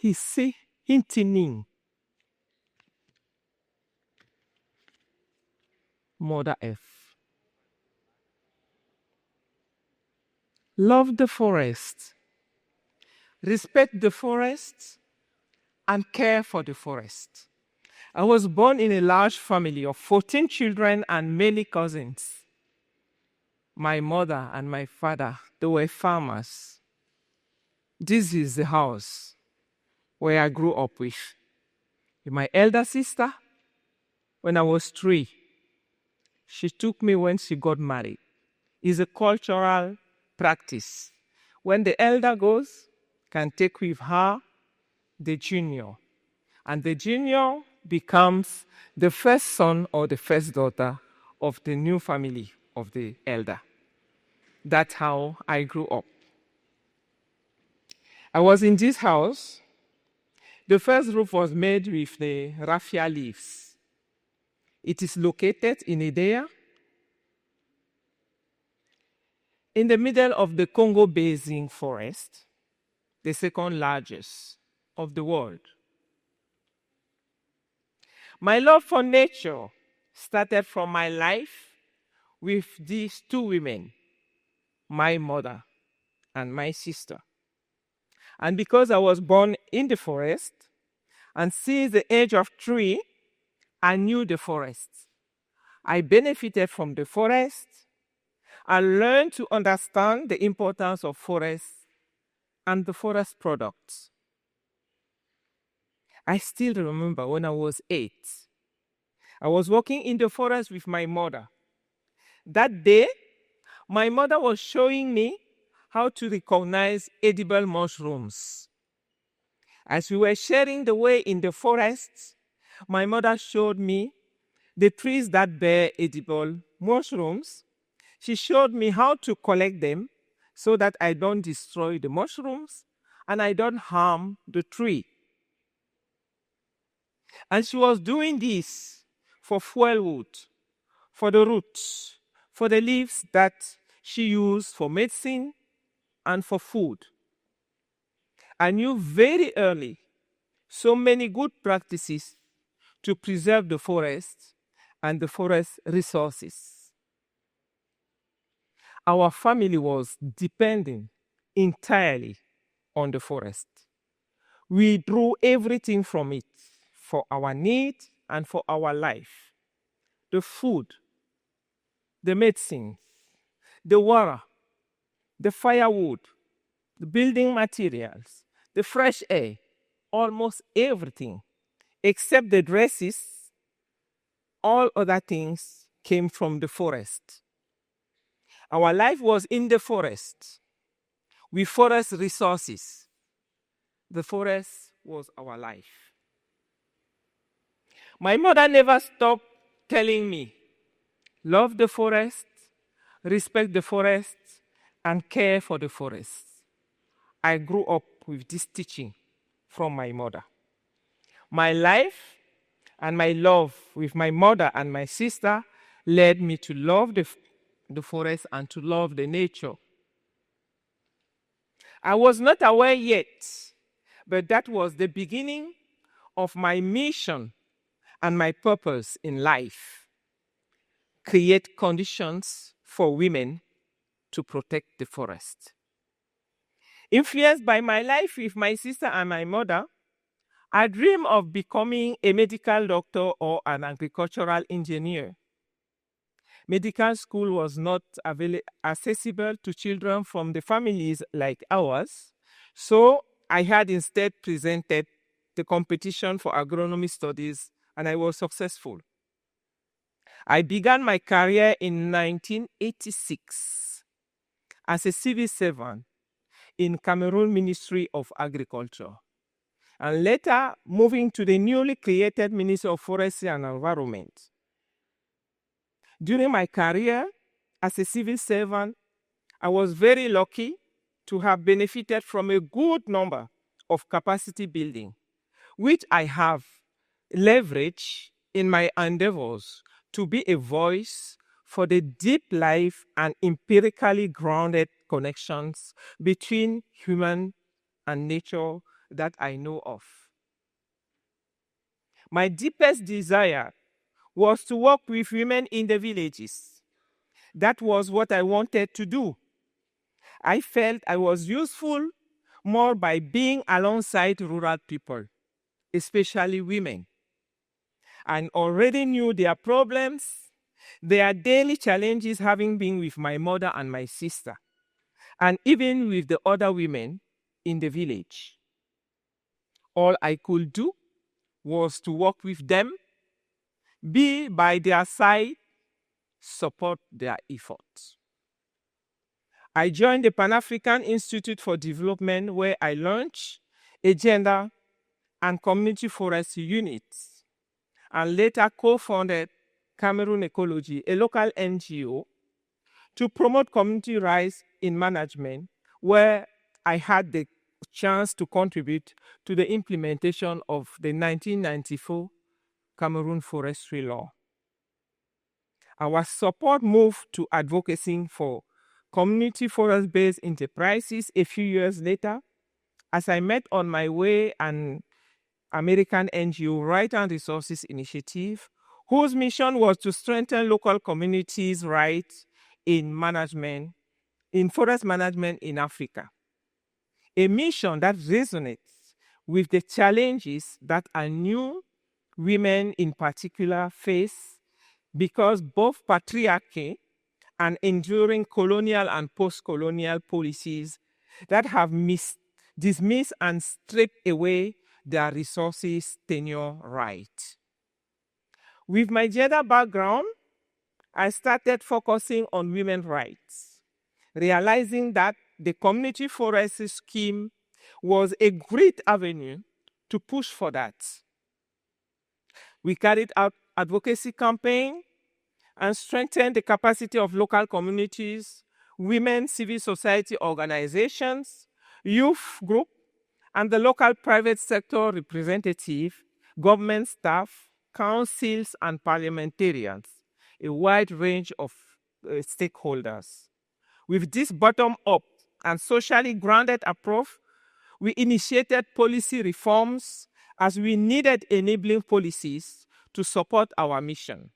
Hisse hintinin. Mother F. Love the forest, respect the forest, and care for the forest. I was born in a large family of 14 children and many cousins. My mother and my father, they were farmers. This is the house where I grew up with my elder sister. When I was 3, she took me when she got married. It's a cultural practice. When the elder goes, can take with her the junior. And the junior becomes the first son or the first daughter of the new family of the elder. That's how I grew up. I was in this house. The first roof was made with the raffia leaves. It is located in Idea, in the middle of the Congo Basin forest, the second largest of the world. My love for nature started from my life with these 2 women, my mother and my sister. And because I was born in the forest, and since the age of 3, I knew the forest. I benefited from the forest. I learned to understand the importance of forests and the forest products. I still remember when I was 8, I was walking in the forest with my mother. That day, my mother was showing me how to recognize edible mushrooms. As we were sharing the way in the forest, my mother showed me the trees that bear edible mushrooms. She showed me how to collect them so that I don't destroy the mushrooms and I don't harm the tree. And she was doing this for fuel wood, for the roots, for the leaves that she used for medicine and for food. I knew very early so many good practices to preserve the forest and the forest resources. Our family was depending entirely on the forest. We drew everything from it for our need and for our life. The food, the medicine, the water, the firewood, the building materials, the fresh air, almost everything, except the dresses, all other things came from the forest. Our life was in the forest, with forest resources. The forest was our life. My mother never stopped telling me, love the forest, respect the forest, and care for the forest. I grew up with this teaching from my mother. My life and my love with my mother and my sister led me to love the forest and to love the nature. I was not aware yet, but that was the beginning of my mission and my purpose in life. Create conditions for women to protect the forest. Influenced by my life with my sister and my mother, I dream of becoming a medical doctor or an agricultural engineer. Medical school was not accessible to children from the families like ours, so I had instead presented the competition for agronomy studies, and I was successful. I began my career in 1986 as a civil servant in Cameroon Ministry of Agriculture, and later moving to the newly created Ministry of Forestry and Environment. During my career as a civil servant, I was very lucky to have benefited from a good number of capacity building, which I have leveraged in my endeavors to be a voice for the deep life and empirically grounded connections between human and nature that I know of. My deepest desire was to work with women in the villages. That was what I wanted to do. I felt I was useful more by being alongside rural people, especially women. I already knew their problems, their daily challenges, having been with my mother and my sister, and even with the other women in the village. All I could do was to work with them, be by their side, support their efforts. I joined the Pan-African Institute for Development, where I launched a gender and community forest unit, and later co-founded Cameroon Ecology, a local NGO, to promote community rights in management, where I had the chance to contribute to the implementation of the 1994 Cameroon Forestry Law. Our support moved to advocacy for community forest-based enterprises a few years later, as I met on my way an American NGO, Right and Resources Initiative, whose mission was to strengthen local communities' rights in forest management in Africa. A mission that resonates with the challenges that our new women in particular face, because both patriarchy and enduring colonial and post-colonial policies that have dismissed and stripped away their resources, tenure, right. With my gender background, I started focusing on women's rights, realizing that the community forest scheme was a great avenue to push for that. We carried out advocacy campaigns and strengthened the capacity of local communities, women, civil society organizations, youth group, and the local private sector representative, government staff, councils, and parliamentarians, a wide range of stakeholders. With this bottom-up and socially grounded approach, we initiated policy reforms as we needed enabling policies to support our mission.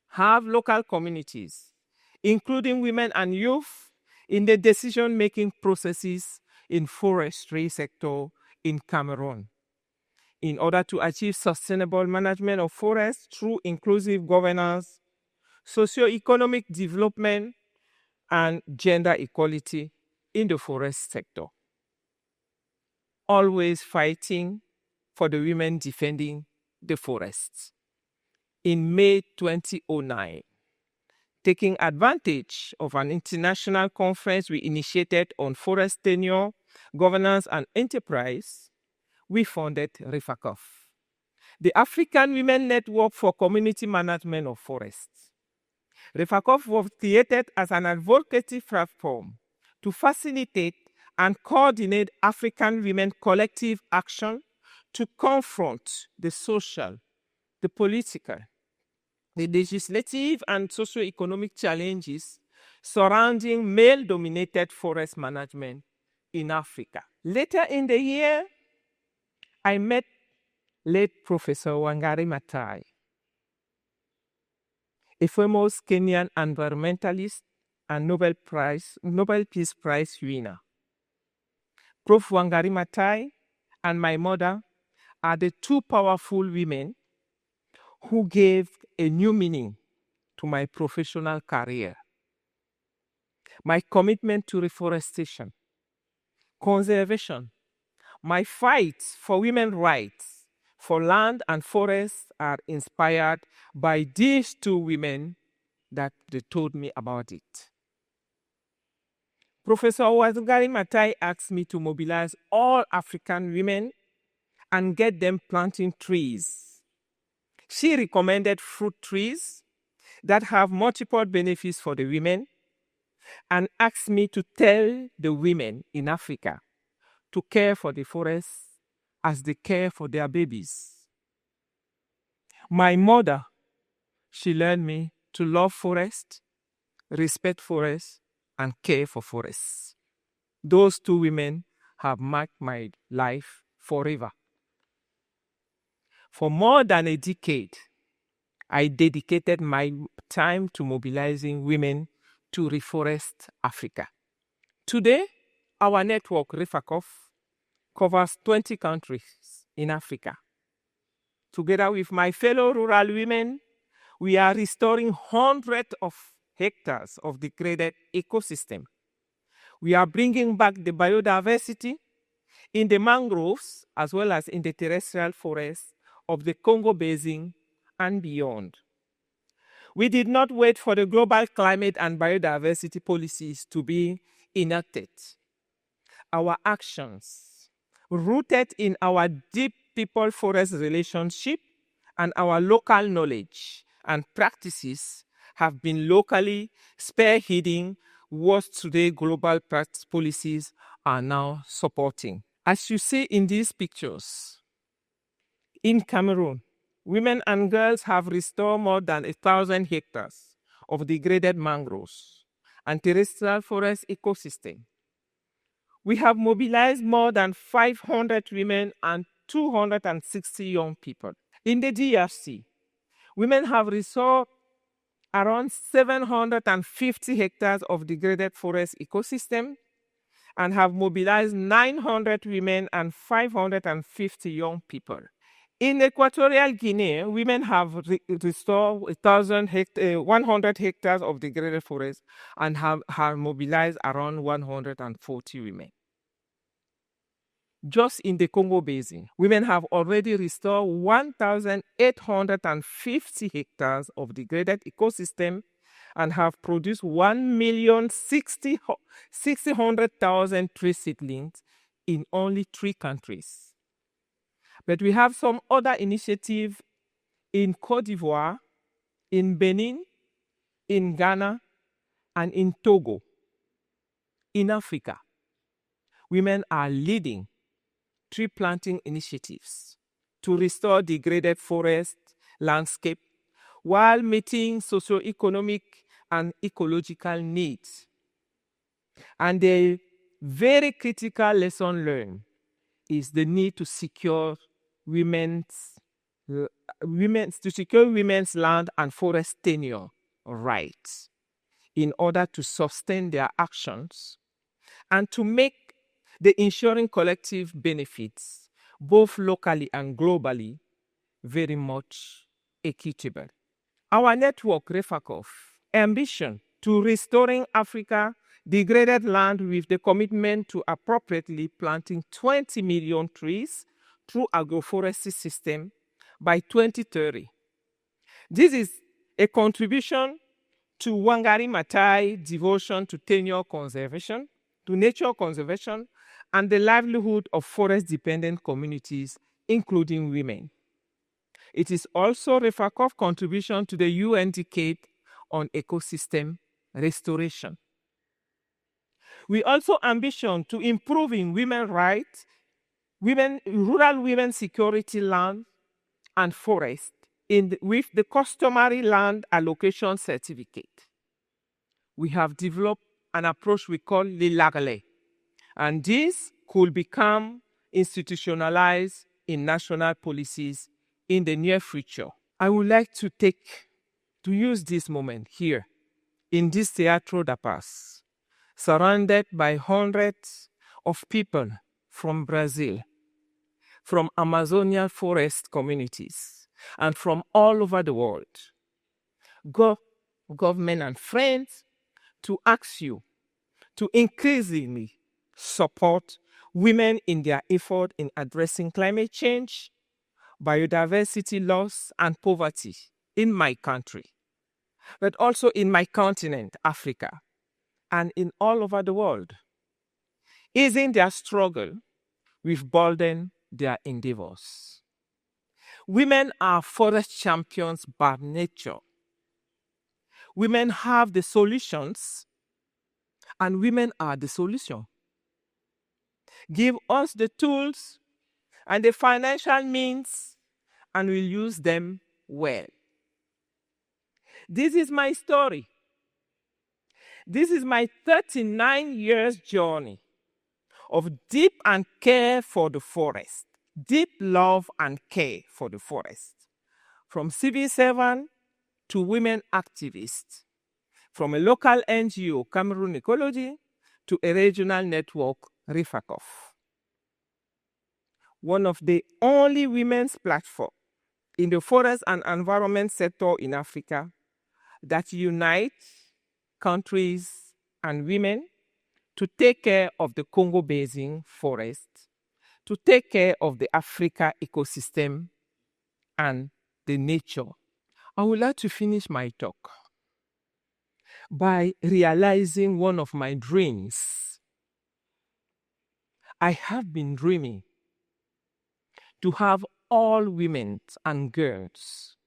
Have local communities, including women and youth, in the decision-making processes in forestry sector in Cameroon, in order to achieve sustainable management of forests through inclusive governance, socio-economic development, and gender equality in the forest sector. Always fighting for the women defending the forests. In May 2009, taking advantage of an international conference we initiated on forest tenure, governance, and enterprise, we founded REFACOF, the African Women Network for Community Management of Forests. REFACOF was created as an advocacy platform to facilitate and coordinate African women collective action to confront the social, the political, the legislative, and socio-economic challenges surrounding male-dominated forest management in Africa. Later in the year, I met late Professor Wangari Maathai, a famous Kenyan environmentalist and Nobel Peace Prize winner. Prof. Wangari Maathai and my mother are the two powerful women who gave a new meaning to my professional career. My commitment to reforestation, conservation, my fight for women's rights, for land and forests are inspired by these two women that they told me about it. Professor Wangari Maathai asked me to mobilize all African women and get them planting trees. She recommended fruit trees that have multiple benefits for the women and asked me to tell the women in Africa to care for the forests as they care for their babies. My mother, she learned me to love forests, respect forests, and care for forests. Those two women have marked my life forever. For more than a decade, I dedicated my time to mobilizing women to reforest Africa. Today, our network, REFACOF, covers 20 countries in Africa. Together with my fellow rural women, we are restoring hundreds of hectares of degraded ecosystem. We are bringing back the biodiversity in the mangroves as well as in the terrestrial forests of the Congo Basin and beyond. We did not wait for the global climate and biodiversity policies to be enacted. Our actions, rooted in our deep people-forest relationship and our local knowledge and practices, have been locally spearheading what today global policies are now supporting. As you see in these pictures, in Cameroon, women and girls have restored more than 1,000 hectares of degraded mangroves and terrestrial forest ecosystem. We have mobilized more than 500 women and 260 young people. In the DRC, women have restored around 750 hectares of degraded forest ecosystem and have mobilized 900 women and 550 young people. In Equatorial Guinea, women have restored 100 hectares of degraded forest and have mobilized around 140 women. Just in the Congo Basin, women have already restored 1,850 hectares of degraded ecosystem and have produced 1,600,000 tree seedlings in only 3 countries. But we have some other initiatives in Côte d'Ivoire, in Benin, in Ghana, and in Togo. In Africa, women are leading tree planting initiatives to restore degraded forest landscape while meeting socioeconomic and ecological needs. And the very critical lesson learned is the need to secure women's land and forest tenure rights in order to sustain their actions and to make the ensuring collective benefits, both locally and globally, very much equitable. Our network, REFACOF, ambition to restoring Africa degraded land with the commitment to appropriately planting 20 million trees through agroforestry system by 2030. This is a contribution to Wangari Maathai devotion to tenure conservation, to nature conservation, and the livelihood of forest-dependent communities, including women. It is also REFACOF's contribution to the UN Decade on Ecosystem Restoration. We also ambition to improving women's rights, rural women security land and forest with the customary land allocation certificate. We have developed an approach we call l'Ilagle, and this could become institutionalized in national policies in the near future. I would like to use this moment here in this Teatro da Paz, surrounded by hundreds of people from Brazil, from Amazonian forest communities, and from all over the world, government and friends, to ask you to increasingly support women in their effort in addressing climate change, biodiversity loss, and poverty in my country, but also in my continent, Africa, and in all over the world. Easing their struggle with burden their endeavors. Women are forest champions by nature. Women have the solutions, and women are the solution. Give us the tools and the financial means, and we'll use them well. This is my story. This is my 39 years journey of deep and care for the forest, deep love and care for the forest, from civil servant to women activists, from a local NGO, Cameroon Ecology, to a regional network, Rifacof. One of the only women's platforms in the forest and environment sector in Africa that unites countries and women to take care of the Congo Basin forest, to take care of the Africa ecosystem and the nature. I would like to finish my talk by realizing one of my dreams. I have been dreaming to have all women and girls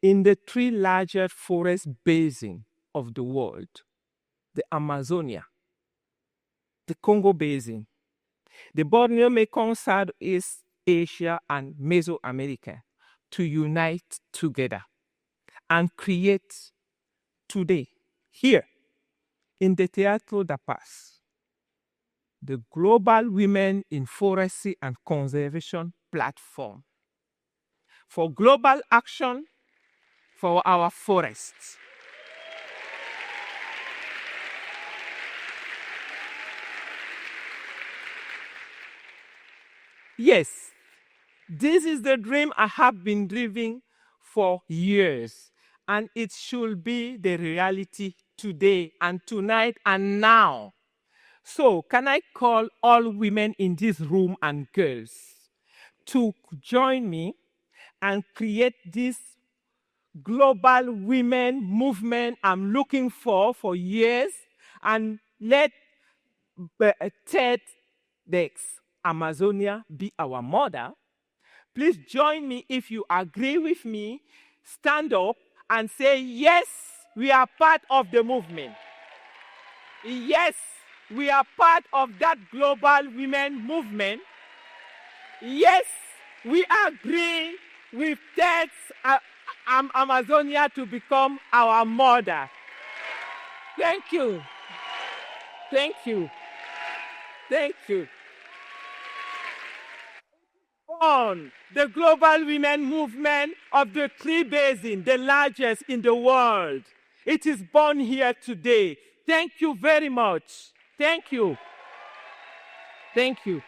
in the three largest forest basins of the world, the Amazonia, the Congo Basin, the Borneo Mekong Southeast Asia and Mesoamerica, to unite together and create today, here, in the Teatro da Paz, the Global Women in Forestry and Conservation Platform for global action for our forests. Yes, this is the dream I have been dreaming for years, and it should be the reality today and tonight and now. So, can I call all women in this room and girls to join me and create this global women movement I'm looking for years, and let TEDxAmazônia be our model? Please join me if you agree with me. Stand up and say, yes, we are part of the movement. Yes, we are part of that global women movement. Yes, we agree with TEDxAmazônia to become our model. Thank you. Thank you. Thank you. On the global women movement of the three basins, the largest in the world. It is born here today. Thank you very much. Thank you. Thank you.